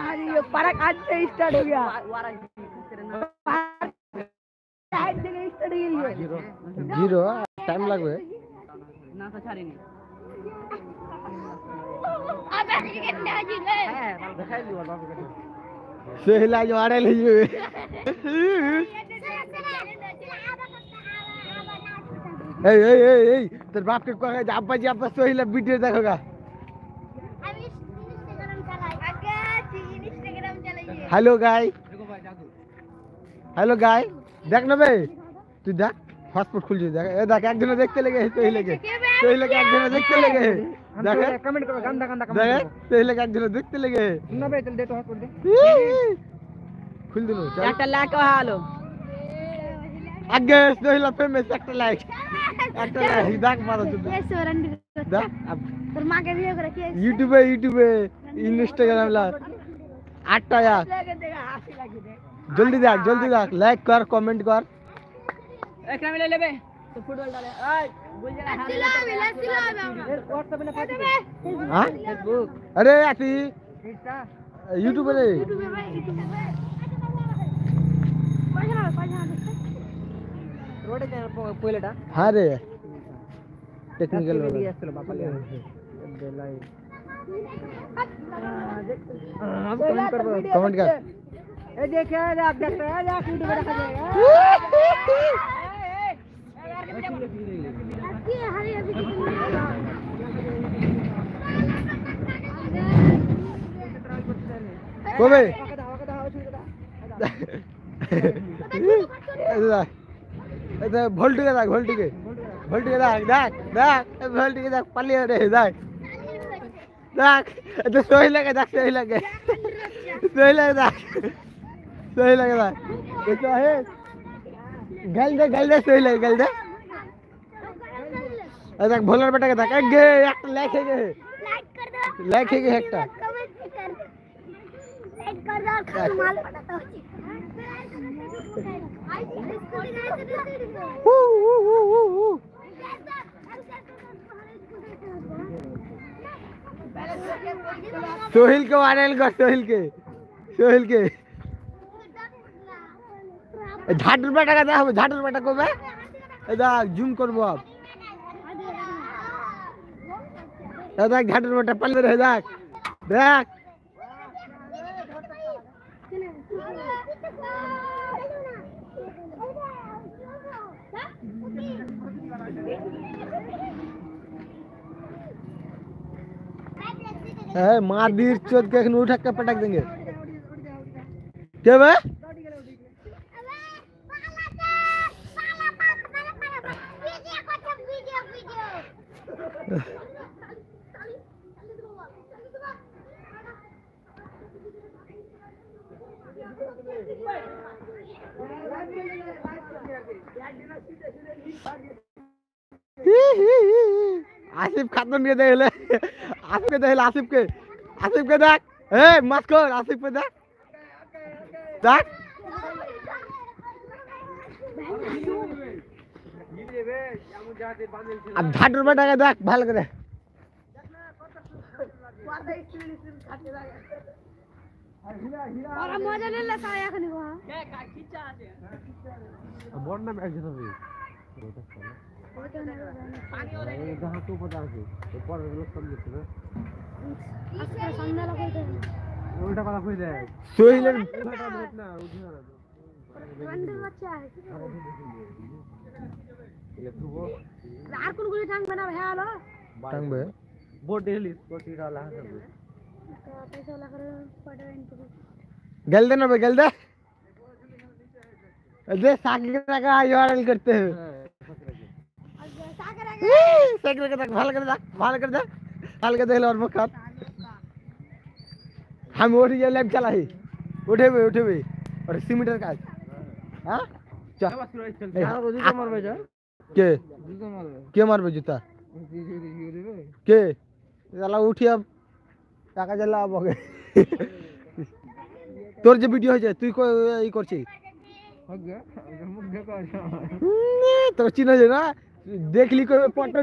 अरे परक आज से स्टार्ट हो गया जीरो टाइम লাগবে না তো ছাড়িনি সোহেল আজ আড়াই লিয়ে এই এই এই এই তোর বাপকে কহে যে আব্বা জি আব্বা সোহেল ভিডিও দেখোগা আমি ইনস্টাগ্রাম চালাই আগে ইনস্টাগ্রাম চালাই হ্যালো গাই হ্যালো গাই দেখ না বে তুই দেখ হটস্পট খুলছি দেখ এ দেখ একজনে দেখতে লেগে সোহেলকে একজনে দেখতে লেগে দেখ কমেন্ট করো গंदा गंदा দেখ সোহেলকে একজনে দেখতে লেগে না ভাই চল দে তো হটস্পট দে খুল দিলো একটা লাইক হলো আগে সোহেল ফেমাস একটা লাইক দেখ মারো তুই দেখ তোর মাকে ভিডিও করে কি ইউটিউবে ইনস্টাগ্রাম লা 8 টাকা জলদি দেখ লাইক কর কমেন্ট কর এক ক্যামেরা লেবে তো ফুটবল ডালে এই বল যা WhatsApp না পাঠিয়ে হ্যাঁ ফেসবুক আরে আতি ইনস্টা ইউটিউবে রে रोड के पहलेटा হ্যাঁ রে টেকনিক্যাল দিয়ে আসছিল বাবা বেলাই हम कमेंट करबो कमेंट कर ए देखिए आप देखते हैं या वीडियो में देखा जाएगा हरी अभी কবে এটা ভোল্টিকে দেখ ভোল্টিকে দেখ পালিয়ে রে দেখ এটা সহি লাগে দেখ দেখ এটা হে গল দে সহি লাগে গল দে দেখ ভোলার বেটাকে দেখ গে একটা লাইক হে গে একটা कमेंट कर लाइक कर दो और खाली माल पटाता हो सोहिल के वायरल कर सोहिल के झाटुर बेटा का देखो झाटुर बेटा को मैं देख जूम करबो अब देख झाटुर बेटा पल्ले रहे देख मार दीर चोद के उठा के पटक देंगे क्या बे आसिफ खातून के देख ले आसिफ के देख ए मत कर आसिफ पे देख अब झाटुर बेटा के देख भाल करे और मजा ले लेता है এখন গো কে কা খিচা আছে बोर्ड ना बैठ जाता है पानी और जहां तो पता है तो पर लोग सब लिखते हैं इसके सामने लगाते हैं उल्टा वाला कोई दे सोहिल ना उठा বন্ধু বাচ্চা ये तो वो আর কোন গুলি টাং বানা ভাই আলো टांगबे बोर्ड डेली बोर्ड डाला है पैसा लगा पड़ा इनको गल दे ना बे गल दे दे साकी का यूआरएल करते हैं साकी का भाल कर दे और मुखात हम और ये लैब चला ही उठे भी और सीमीटर का हां चल जूता मारबे जा के मारबे जूता के चला उठी अब টাকা জ্বালা হবে তোর যে ভিডিও হয়েছে তুই ই করছিস তোর চিনা যায় না দেখলি কই পটনি